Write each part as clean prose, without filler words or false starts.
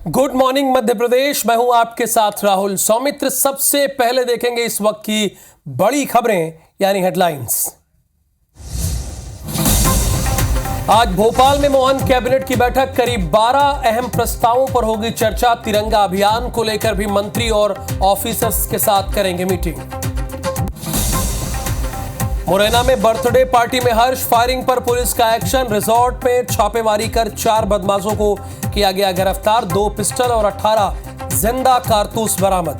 Good morning Madhya Pradesh. मैं हूं आपके साथ राहुल सौमित्र। सबसे पहले देखेंगे इस वक्त की बड़ी खबरें यानी हेडलाइंस। आज भोपाल में मोहन कैबिनेट की बैठक। करीब 12 अहम प्रस्तावों पर होगी चर्चा। तिरंगा अभियान को लेकर भी मंत्री और ऑफिसर्स के साथ करेंगे मीटिंग। मुरैना में बर्थडे पार्टी में हर्ष। फायरिंग पर पुलिस का एक्शन। रिजॉर्ट में छापेमारी कर 4 बदमाशों को किया गया गिरफ्तार। 2 पिस्टल और 18 जिंदा कारतूस बरामद।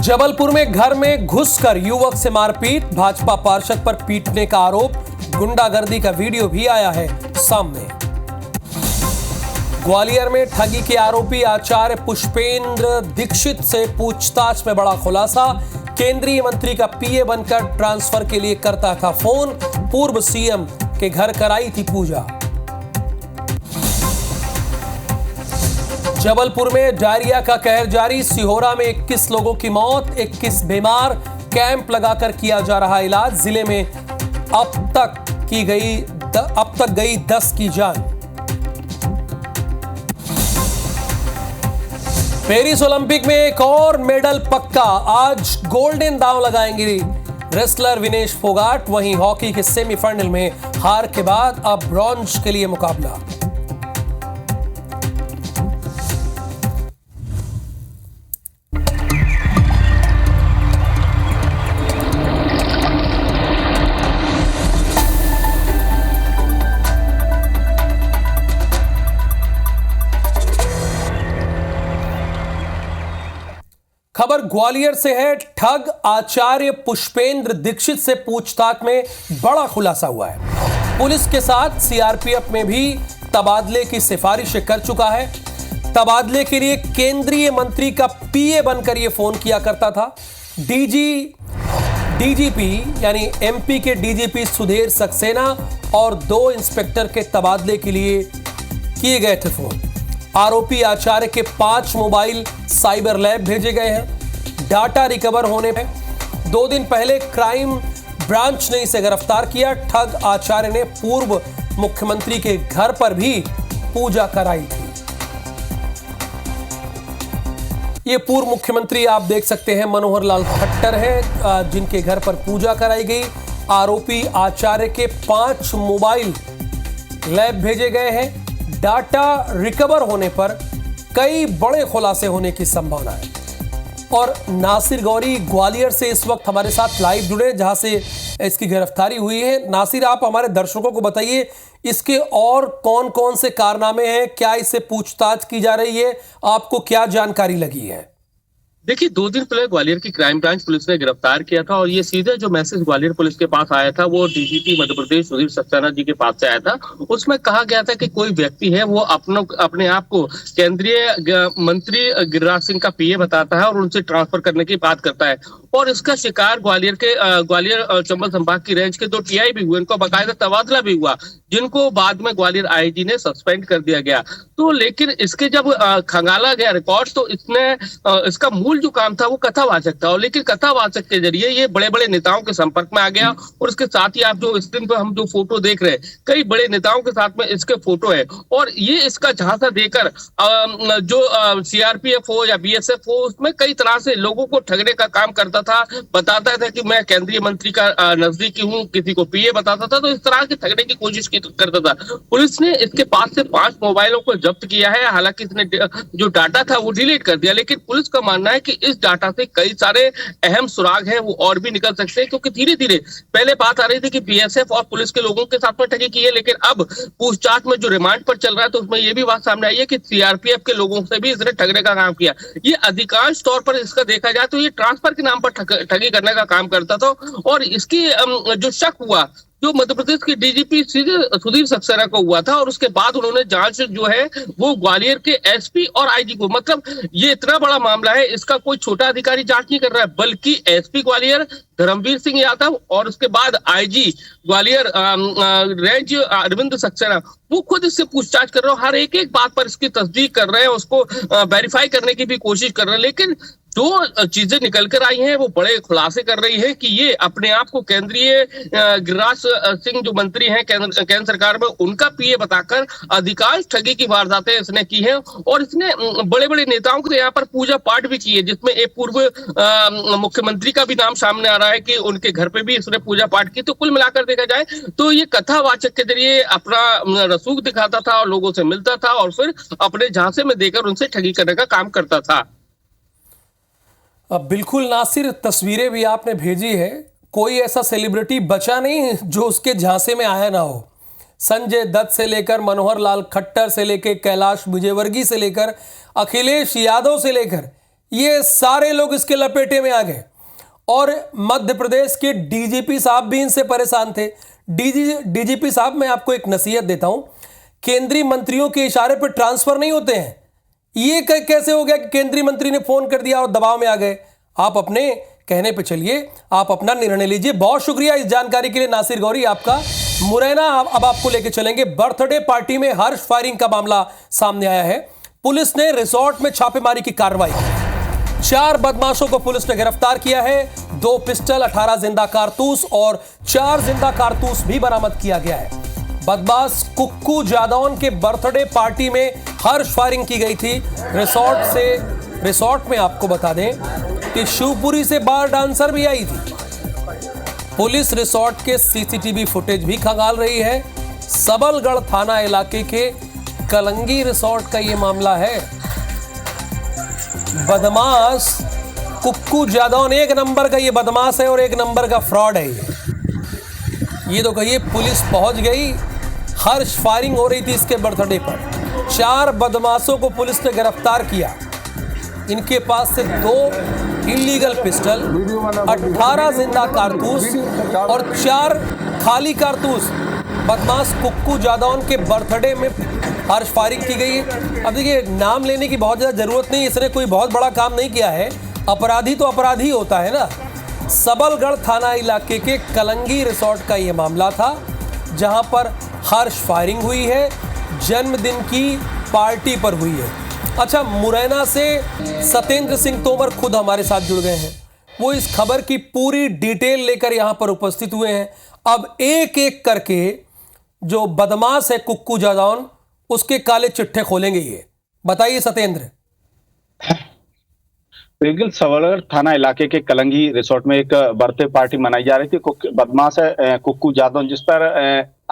जबलपुर में घर में घुसकर युवक से मारपीट। भाजपा पार्षद पर पीटने का आरोप। गुंडागर्दी का वीडियो भी आया है सामने। ग्वालियर में ठगी के आरोपी आचार्य पुष्पेंद्र दीक्षित से पूछताछ में बड़ा खुलासा। केंद्रीय मंत्री का पीए बनकर ट्रांसफर के लिए करता था फोन। पूर्व सीएम के घर कराई थी पूजा। जबलपुर में डायरिया का कहर जारी। सिहोरा में 21 लोगों की मौत, 21 बीमार। कैंप लगाकर किया जा रहा इलाज। जिले में अब तक गई 10 की जान। पेरिस ओलंपिक में एक और मेडल पक्का। आज गोल्डन दांव लगाएंगे रेसलर विनेश फोगाट। वहीं हॉकी के सेमीफाइनल में हार के बाद अब ब्रॉन्ज के लिए मुकाबला। खबर ग्वालियर से है। ठग आचार्य पुष्पेंद्र दीक्षित से पूछताछ में बड़ा खुलासा हुआ है। पुलिस के साथ सीआरपीएफ में भी तबादले की सिफारिशें कर चुका है। तबादले के लिए केंद्रीय मंत्री का पीए बनकर यह फोन किया करता था। डीजीपी यानी एमपी के डीजीपी सुधीर सक्सेना और 2 इंस्पेक्टर के तबादले के लिए किए गए थे फोन। आरोपी आचार्य के 5 मोबाइल साइबर लैब भेजे गए हैं। डाटा रिकवर होने पर 2 दिन पहले क्राइम ब्रांच ने इसे गिरफ्तार किया। ठग आचार्य ने पूर्व मुख्यमंत्री के घर पर भी पूजा कराई थी। ये पूर्व मुख्यमंत्री आप देख सकते हैं मनोहर लाल खट्टर हैं, जिनके घर पर पूजा कराई गई। आरोपी आचार्य के 5 मोबाइल लैब भेजे गए हैं। डाटा रिकवर होने पर कई बड़े खुलासे होने की संभावना है। और नासिर गौरी ग्वालियर से इस वक्त हमारे साथ लाइव जुड़े, जहां से इसकी गिरफ्तारी हुई है। नासिर, आप हमारे दर्शकों को बताइए इसके और कौन कौन से कारनामे हैं, क्या इससे पूछताछ की जा रही है, आपको क्या जानकारी लगी है? देखिए, 2 दिन पहले ग्वालियर की क्राइम ब्रांच पुलिस ने गिरफ्तार किया था और ये सीधे जो मैसेज ग्वालियर पुलिस के पास आया था वो डीजीपी मध्य प्रदेश सुधीर सक्सेना जी के पास से आया था। उसमें कहा गया था कि कोई व्यक्ति है वो अपने आप को केंद्रीय मंत्री गिरिराज सिंह का पीए बताता है और उनसे ट्रांसफर करने की बात करता है। और इसका शिकार ग्वालियर चंबल संभाग की रेंज के 2 टीआई भी हुए। इनको बाकायदा तबादला भी हुआ, जिनको बाद में ग्वालियर आईजी ने सस्पेंड कर दिया गया। तो लेकिन इसके जब खंगाला गया रिकॉर्ड, तो इसका मूल जो काम था वो कथावाचक था। और लेकिन कथावाचक के जरिए ये बड़े बड़े नेताओं के संपर्क में आ गया। और इसके साथ ही आप जो स्क्रीन पर हम जो फोटो देख रहे हैं, कई बड़े नेताओं के साथ में इसके फोटो है। और ये इसका झांसा देकर जो सीआरपीएफ हो या बीएसएफ हो, उसमें कई तरह से लोगों को ठगने का काम करता था। बताता था कि मैं केंद्रीय मंत्री का नजदीकी हूँ, किसी को पीए बताता था। तो इस तरह की ठगने की कोशिश करता था। पुलिस ने इसके पास से 5 मोबाइलों को जब्त किया है। हालांकि इसने जो डाटा था वो डिलीट कर दिया, लेकिन पुलिस का मानना है कि इस डाटा से कई सारे अहम सुराग हैं वो और भी निकल सकते हैं। क्योंकि धीरे धीरे पहले बात आ रही थी कि बीएसएफ और पुलिस के लोगों के साथ में ठगी की है, लेकिन अब पूछताछ में जो रिमांड पर चल रहा है तो उसमें यह भी बात सामने आई है कि सीआरपीएफ के लोगों से भी इसने ठगने का काम किया। ये अधिकांश तौर पर इसका देखा जाए तो ये ट्रांसफर के नाम पर ठगी करने का काम करता था। और इसकी जो शक हुआ जो मध्य प्रदेश के डीजीपी सुधीर सक्सेना को हुआ था, और उसके बाद उन्होंने जांच जो है वो ग्वालियर के एसपी और आईजी को, मतलब ये इतना बड़ा मामला है, इसका कोई छोटा अधिकारी जांच नहीं कर रहा है, बल्कि एसपी ग्वालियर धर्मवीर सिंह यादव और उसके बाद आईजी ग्वालियर रेंज अरविंद सक्सेना, वो खुद इससे पूछताछ कर रहे हैं। हर एक बात पर इसकी तस्दीक कर रहे हैं, उसको वेरीफाई करने की भी कोशिश कर रहे हैं। लेकिन जो चीजें निकल कर आई हैं वो बड़े खुलासे कर रही है कि ये अपने आप को केंद्रीय गिरिराज सिंह जो मंत्री हैं केंद्र सरकार में, उनका पीए बताकर अधिकांश ठगी की वारदातें इसने की हैं। और इसने बड़े बड़े नेताओं के यहाँ पर पूजा पाठ भी की है, जिसमें एक पूर्व मुख्यमंत्री का भी नाम सामने आ रहा है कि उनके घर पे भी इसने पूजा पाठ की। तो कुल मिलाकर देखा जाए तो ये कथावाचक के जरिए अपना रसूख दिखाता था और लोगों से मिलता था और फिर अपने झांसे में देकर उनसे ठगी करने का काम करता था। अब बिल्कुल नासिर, तस्वीरें भी आपने भेजी है, कोई ऐसा सेलिब्रिटी बचा नहीं जो उसके झांसे में आया ना हो। संजय दत्त से लेकर मनोहर लाल खट्टर से लेकर कैलाश विजयवर्गीय से लेकर अखिलेश यादव से लेकर ये सारे लोग इसके लपेटे में आ गए। और मध्य प्रदेश के डीजीपी साहब भी इनसे परेशान थे। डीजीपी साहब, मैं आपको एक नसीहत देता हूं, केंद्रीय मंत्रियों के इशारे पर ट्रांसफर नहीं होते हैं। ये कैसे हो गया कि केंद्रीय मंत्री ने फोन कर दिया और दबाव में आ गए? आप अपने कहने पे चलिए, आप अपना निर्णय लीजिए। बहुत शुक्रिया इस जानकारी के लिए नासिर गौरी आपका। मुरैना अब आपको लेके चलेंगे। बर्थडे पार्टी में हर्ष फायरिंग का मामला सामने आया है। पुलिस ने रिसोर्ट में छापेमारी की कार्रवाई की। 4 बदमाशों को पुलिस ने गिरफ्तार किया है। 2 पिस्टल, 18 जिंदा कारतूस और 4 जिंदा कारतूस भी बरामद किया गया है। बदमाश कुक्कू जादौन के बर्थडे पार्टी में हर्ष फायरिंग की गई थी। रिसोर्ट में आपको बता दें कि शिवपुरी से बार डांसर भी आई थी। पुलिस रिसोर्ट के सीसीटीवी फुटेज भी खंगाल रही है। सबलगढ़ थाना इलाके के कलंगी रिसोर्ट का यह मामला है। बदमाश कुक्कू जादौन एक नंबर का ये बदमाश है और एक नंबर का फ्रॉड है ये तो कहिए पुलिस पहुंच गई। हर्ष फायरिंग हो रही थी इसके बर्थडे पर। 4 बदमाशों को पुलिस ने गिरफ्तार किया। इनके पास से 2 इलीगल पिस्टल, 18 जिंदा कारतूस और 4 खाली कारतूस बदमाश कुक्कू जादौन के बर्थडे में हर्ष फायरिंग की गई है। अब देखिए, नाम लेने की बहुत ज़्यादा ज़रूरत नहीं, इसने कोई बहुत बड़ा काम नहीं किया है। अपराधी तो अपराधी होता है ना। सबलगढ़ थाना इलाके के कलंगी रिसोर्ट का ये मामला था, जहां पर हर्ष फायरिंग हुई है। जन्मदिन की पार्टी पर हुई है। अच्छा, मुरैना से सत्येंद्र सिंह तोमर खुद हमारे साथ जुड़ गए हैं। वो इस खबर की पूरी डिटेल लेकर यहां पर उपस्थित हुए हैं। अब एक एक करके जो बदमाश है कुक्कू जादौन, उसके काले चिट्ठे खोलेंगे। ये बताइए सत्येंद्र। बिल्कुल, सबलगढ़ थाना इलाके के कलंगी रिसोर्ट में एक बर्थडे पार्टी मनाई जा रही थी। बदमाश है कुक्कू जादौन, जिस पर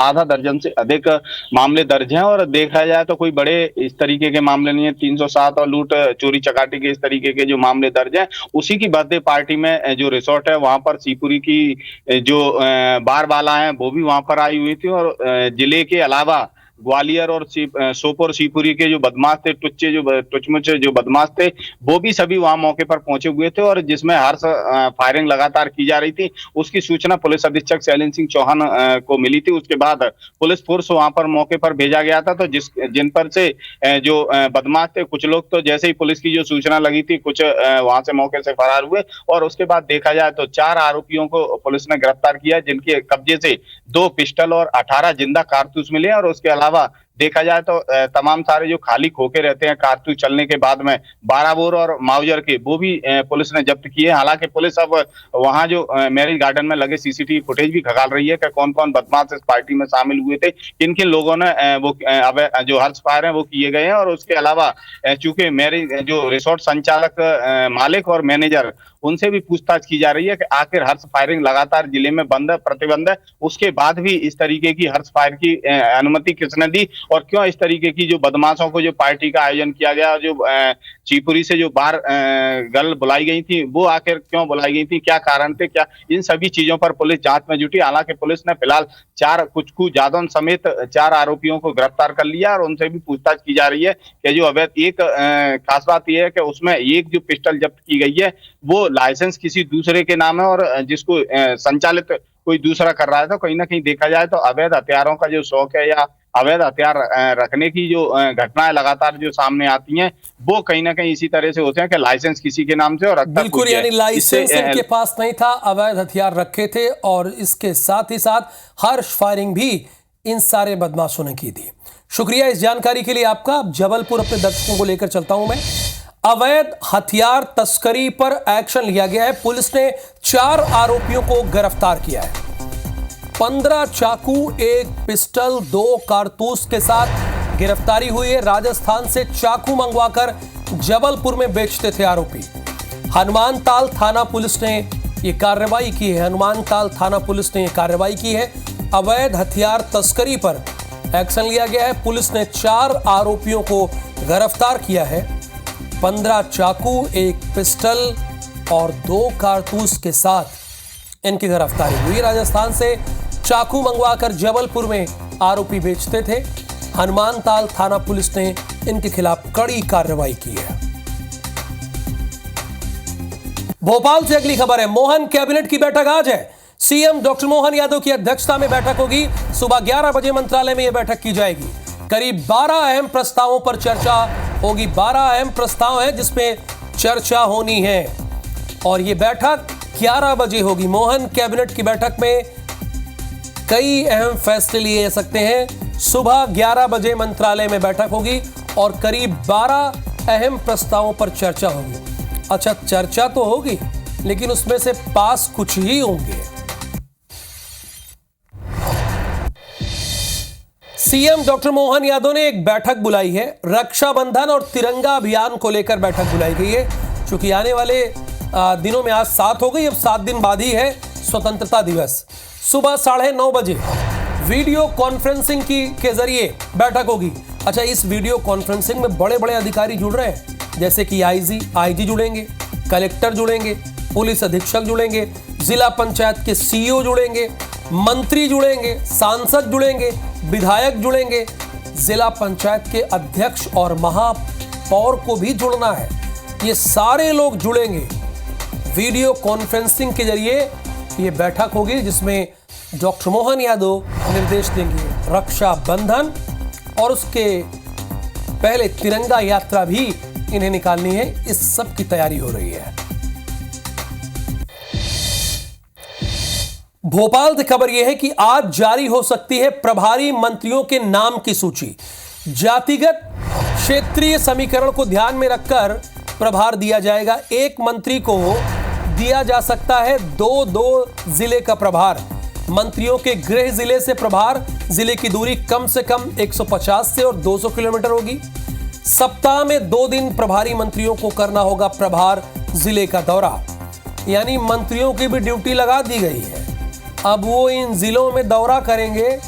आधा दर्जन से अधिक मामले दर्ज हैं। और देखा जाए तो कोई बड़े इस तरीके के मामले नहीं है। 307 और लूट चोरी चकाटी के इस तरीके के जो मामले दर्ज हैं, उसी की बर्थडे पार्टी में जो रिसोर्ट है वहां पर शिवपुरी की जो बार वाला है वो भी वहां पर आई हुई थी। और जिले के अलावा ग्वालियर और सोपोर शिवपुरी के जो बदमाश थे, टुचमुचे जो बदमाश थे, वो भी सभी वहां मौके पर पहुंचे हुए थे। और जिसमें हर्ष फायरिंग लगातार की जा रही थी, उसकी सूचना पुलिस अधीक्षक शैलेंद्र सिंह चौहान को मिली थी। उसके बाद पुलिस फोर्स वहां पर मौके पर भेजा गया था। तो जिन पर से जो बदमाश थे, कुछ लोग तो जैसे ही पुलिस की जो सूचना लगी थी, कुछ वहां से मौके से फरार हुए। और उसके बाद देखा जाए तो 4 आरोपियों को पुलिस ने गिरफ्तार किया, जिनके कब्जे से 2 पिस्टल और 18 जिंदा कारतूस मिले। और उसके अलावा देखा जाए तो तमाम सारे जो खाली खोखे रहते हैं कारतूस चलने के बाद में 12 बोर और माउजर के, वो भी पुलिस ने जब्त किए। हालांकि पुलिस अब वहां जो मैरिज गार्डन में लगे सीसीटीवी फुटेज भी खंगाल रही है कि कौन कौन बदमाश इस पार्टी में शामिल हुए थे, किन किन लोगों ने वो अब जो हर्ष फायर है वो किए गए हैं। और उसके अलावा चूंकि मैरिज जो रिसोर्ट संचालक, मालिक और मैनेजर, उनसे भी पूछताछ की जा रही है कि आखिर हर्ष फायरिंग लगातार जिले में बंद है, प्रतिबंध है, उसके बाद भी इस तरीके की हर्ष फायर की अनुमति किसने दी और क्यों इस तरीके की जो बदमाशों को जो पार्टी का आयोजन किया गया, जो शिवपुरी से जो बार गर्ल बुलाई गई थी, वो आखिर क्यों बुलाई गई थी, क्या कारण थे, क्या, इन सभी चीजों पर पुलिस जांच में जुटी। हालांकि पुलिस ने फिलहाल 4 कुक्कू जादौन समेत 4 आरोपियों को गिरफ्तार कर लिया और उनसे भी पूछताछ की जा रही है कि जो अवैध, एक खास बात यह है कि उसमें एक जो पिस्टल जब्त की गई है वो लाइसेंस किसी दूसरे के नाम है और जिसको संचालित कोई दूसरा कर रहा है। तो कहीं ना कहीं देखा जाए तो अवैध हथियारों का जो शौक है या अवैध हथियार रखने की जो घटनाएं लगातार जो सामने आती हैं, वो कहीं ना कहीं इसी तरह से होते हैं कि लाइसेंस किसी के नाम से और बिल्कुल, यानी लाइसेंस इनके पास नहीं था, अवैध हथियार रखे थे। और इसके साथ ही साथ हर्ष फायरिंग भी इन सारे बदमाशों ने की थी। शुक्रिया इस जानकारी के लिए आपका। अब जबलपुर अपने दर्शकों को लेकर चलता हूं मैं। अवैध हथियार तस्करी पर एक्शन लिया गया है। पुलिस ने 4 आरोपियों को गिरफ्तार किया है। 15 चाकू, 1 पिस्टल, 2 कारतूस के साथ गिरफ्तारी हुई है। राजस्थान से चाकू मंगवाकर जबलपुर में बेचते थे आरोपी। हनुमानताल थाना पुलिस ने यह कार्रवाई की है। हनुमानताल थाना पुलिस ने यह कार्रवाई की है। अवैध हथियार तस्करी पर एक्शन लिया गया है। पुलिस ने 4 आरोपियों को गिरफ्तार किया है। 15 चाकू, 1 पिस्टल और 2 कारतूस के साथ इनकी गिरफ्तारी हुई। राजस्थान से चाकू मंगवाकर जबलपुर में आरोपी बेचते थे। हनुमानताल थाना पुलिस ने इनके खिलाफ कड़ी कार्रवाई की है। भोपाल से अगली खबर है। मोहन कैबिनेट की बैठक आज है। सीएम डॉक्टर मोहन यादव की अध्यक्षता में बैठक होगी। सुबह 11 बजे मंत्रालय में यह बैठक की जाएगी। करीब 12 अहम प्रस्तावों पर चर्चा होगी। 12 अहम प्रस्ताव हैं जिसमें चर्चा होनी है और यह बैठक 11 बजे होगी। मोहन कैबिनेट की बैठक में कई अहम फैसले लिए जा सकते हैं। सुबह 11 बजे मंत्रालय में बैठक होगी और करीब 12 अहम प्रस्तावों पर चर्चा होगी। अच्छा, चर्चा तो होगी लेकिन उसमें से पास कुछ ही होंगे। सीएम डॉक्टर मोहन यादव ने एक बैठक बुलाई है। रक्षाबंधन और तिरंगा अभियान को लेकर बैठक बुलाई गई है। क्योंकि आने वाले दिनों में आज 7 हो गई, अब 7 दिन बाद ही है स्वतंत्रता दिवस। सुबह 9:30 बजे वीडियो कॉन्फ्रेंसिंग के जरिए बैठक होगी। अच्छा, इस वीडियो कॉन्फ्रेंसिंग में बड़े बड़े अधिकारी जुड़ रहे हैं, जैसे कि आईजी जुड़ेंगे, कलेक्टर जुड़ेंगे, पुलिस अधीक्षक जुड़ेंगे, जिला पंचायत के सीईओ जुड़ेंगे, मंत्री जुड़ेंगे, सांसद जुड़ेंगे, विधायक जुड़ेंगे, जिला पंचायत के अध्यक्ष और महापौर को भी जुड़ना है। ये सारे लोग जुड़ेंगे। वीडियो कॉन्फ्रेंसिंग के जरिए ये बैठक होगी जिसमें डॉक्टर मोहन यादव निर्देश देंगे। रक्षाबंधन और उसके पहले तिरंगा यात्रा भी इन्हें निकालनी है। इस सब की तैयारी हो रही है। भोपाल से खबर यह है कि आज जारी हो सकती है प्रभारी मंत्रियों के नाम की सूची। जातिगत क्षेत्रीय समीकरण को ध्यान में रखकर प्रभार दिया जाएगा। एक मंत्री को दिया जा सकता है 2 जिले का प्रभार। मंत्रियों के गृह जिले से प्रभार, जिले की दूरी कम से कम 150 से और 200 किलोमीटर होगी। सप्ताह में 2 दिन प्रभारी मंत्रियों को करना होगा प्रभार जिले का दौरा। यानी मंत्रियों की भी ड्यूटी लगा दी गई है। अब वो इन जिलों में दौरा करेंगे,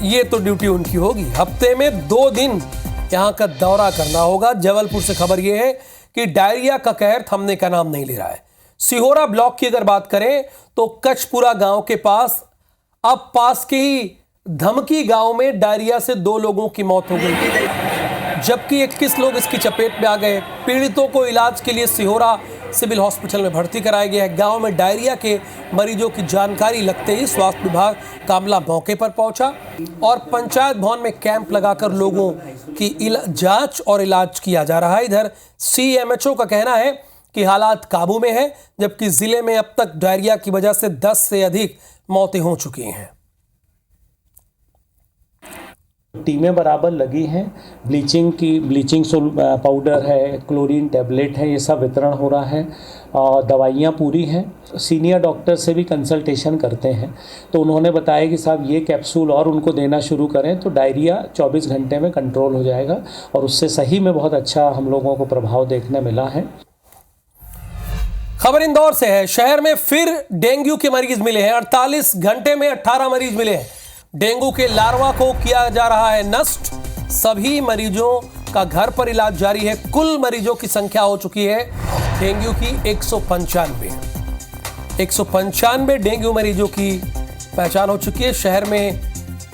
ये तो ड्यूटी उनकी होगी। हफ्ते में 2 दिन यहां का दौरा करना होगा। जबलपुर से खबर यह है कि डायरिया का कहर थमने का नाम नहीं ले रहा है। सिहोरा ब्लॉक की अगर बात करें तो कचपुरा गांव के पास, अब पास के ही धमकी गांव में डायरिया से 2 लोगों की मौत हो गई, जबकि 21 लोग इसकी चपेट में आ गए। पीड़ितों को इलाज के लिए सिहोरा सिविल हॉस्पिटल में भर्ती कराया गया है। गांव में डायरिया के मरीजों की जानकारी लगते ही स्वास्थ्य विभाग का अमला मौके पर पहुंचा और पंचायत भवन में कैंप लगाकर लोगों की जांच और इलाज किया जा रहा है। इधर सीएमएचओ का कहना है कि हालात काबू में है, जबकि जिले में अब तक डायरिया की वजह से 10 से अधिक मौतें हो चुकी हैं। टीमें बराबर लगी हैं। ब्लीचिंग पाउडर है, क्लोरीन टैबलेट है, ये सब वितरण हो रहा है और दवाइयाँ पूरी हैं। सीनियर डॉक्टर से भी कंसल्टेशन करते हैं तो उन्होंने बताया कि साहब ये कैप्सूल और उनको देना शुरू करें तो डायरिया 24 घंटे में कंट्रोल हो जाएगा और उससे सही में बहुत अच्छा हम लोगों को प्रभाव देखने मिला है। खबर इंदौर से है। शहर में फिर डेंगू के मरीज मिले हैं। 48 घंटे में 18 मरीज मिले हैं। डेंगू के लार्वा को किया जा रहा है नष्ट। सभी मरीजों का घर पर इलाज जारी है। कुल मरीजों की संख्या हो चुकी है डेंगू की 195 डेंगू मरीजों की पहचान हो चुकी है। शहर में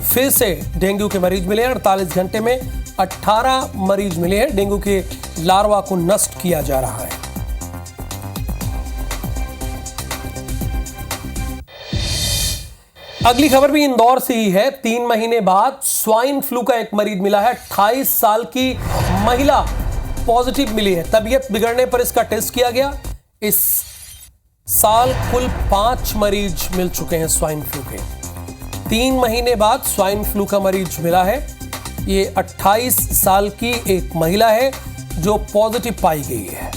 फिर से डेंगू के मरीज मिले हैं। 48 घंटे में 18 मरीज मिले हैं। डेंगू के लार्वा को नष्ट किया जा रहा है। अगली खबर भी इंदौर से ही है। 3 महीने बाद स्वाइन फ्लू का एक मरीज मिला है। 28 साल की महिला पॉजिटिव मिली है। तबीयत बिगड़ने पर इसका टेस्ट किया गया। इस साल कुल 5 मरीज मिल चुके हैं स्वाइन फ्लू के। 3 महीने बाद स्वाइन फ्लू का मरीज मिला है। ये 28 साल की एक महिला है जो पॉजिटिव पाई गई है।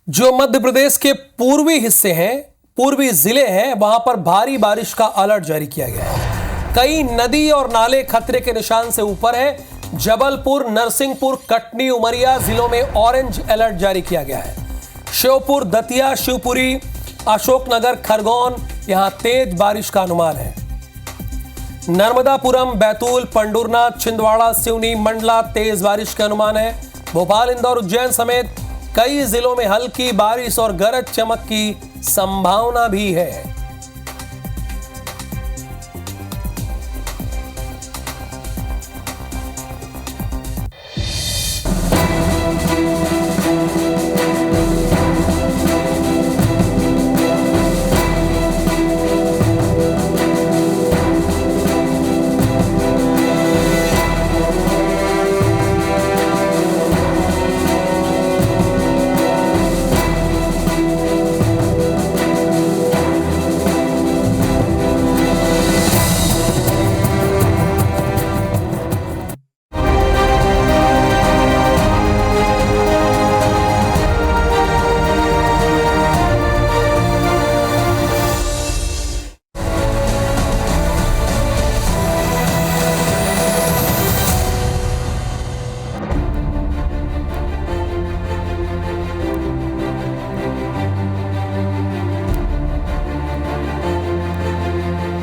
जो मध्य प्रदेश के पूर्वी हिस्से हैं, पूर्वी जिले हैं, वहां पर भारी बारिश का अलर्ट जारी किया गया है। कई नदी और नाले खतरे के निशान से ऊपर है। जबलपुर, नरसिंहपुर, कटनी, उमरिया जिलों में ऑरेंज अलर्ट जारी किया गया है। श्योपुर, दतिया, शिवपुरी, अशोकनगर, खरगोन, यहां तेज बारिश का अनुमान है। नर्मदापुरम, बैतूल, पंडुरना, छिंदवाड़ा, सिवनी, मंडला तेज बारिश का अनुमान है। भोपाल, इंदौर, उज्जैन समेत कई जिलों में हल्की बारिश और गरज चमक की संभावना भी है।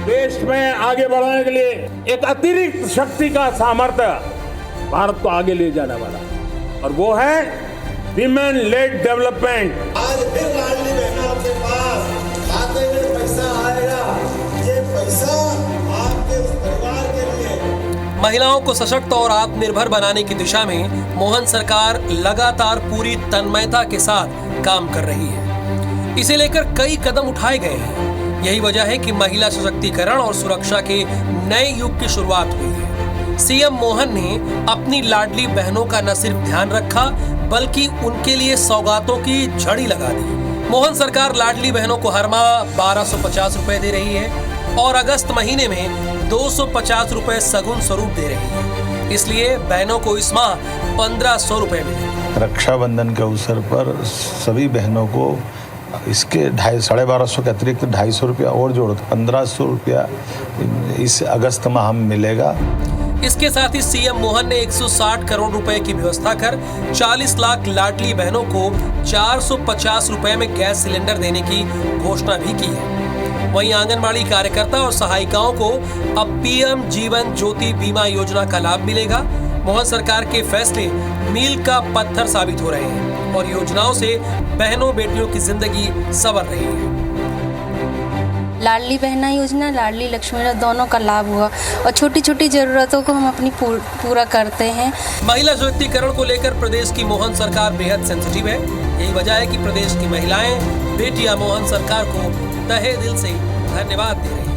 देश में आगे बढ़ाने के लिए एक अतिरिक्त शक्ति का सामर्थ्य भारत को आगे ले जाने वाला है, और वो है विमेन लेड डेवलपमेंट। आज फिर लाडली बहनों के पास खाते में पैसा आएगा। ये पैसा आपके परिवार के लिए। महिलाओं को सशक्त और आत्मनिर्भर बनाने की दिशा में मोहन सरकार लगातार पूरी तन्मयता के साथ काम कर रही है। इसे लेकर कई कदम उठाए गए हैं। यही वजह है कि महिला सशक्तिकरण और सुरक्षा के नए युग की शुरुआत हुई है। सीएम मोहन ने अपनी लाडली बहनों का न सिर्फ ध्यान रखा, बल्कि उनके लिए सौगातों की झड़ी लगा दी। मोहन सरकार लाडली बहनों को हर माह 1250 रुपए दे रही है और अगस्त महीने में 250 रुपए सगुन स्वरूप दे रही है। इसलिए बहनों को इस माह 1500 रुपए मिले। रक्षाबंधन के अवसर पर सभी बहनों को इसके 1250 के अतिरिक्त 250 रुपया और जोड़ो तो 1500 रुपया इस अगस्त माह में मिलेगा। इसके साथ ही सीएम मोहन ने 160 करोड़ रुपए की व्यवस्था कर 40 लाख लाडली बहनों को 450 रुपए में गैस सिलेंडर देने की घोषणा भी की है। वहीं आंगनबाड़ी कार्यकर्ता और सहायिकाओं को अब पीएम जीवन ज्योति बीमा योजना का लाभ मिलेगा। मोहन सरकार के फैसले मील का पत्थर साबित हो रहे हैं और योजनाओं से बहनों बेटियों की जिंदगी संवर रही है। लाडली बहना योजना, लाडली लक्ष्मी दोनों का लाभ हुआ और छोटी छोटी जरूरतों को हम अपनी पूरा करते हैं। महिला सशक्तिकरण को लेकर प्रदेश की मोहन सरकार बेहद सेंसिटिव है। यही वजह है कि प्रदेश की महिलाएं, बेटियां मोहन सरकार को तहे दिल से धन्यवाद दे रही हैं।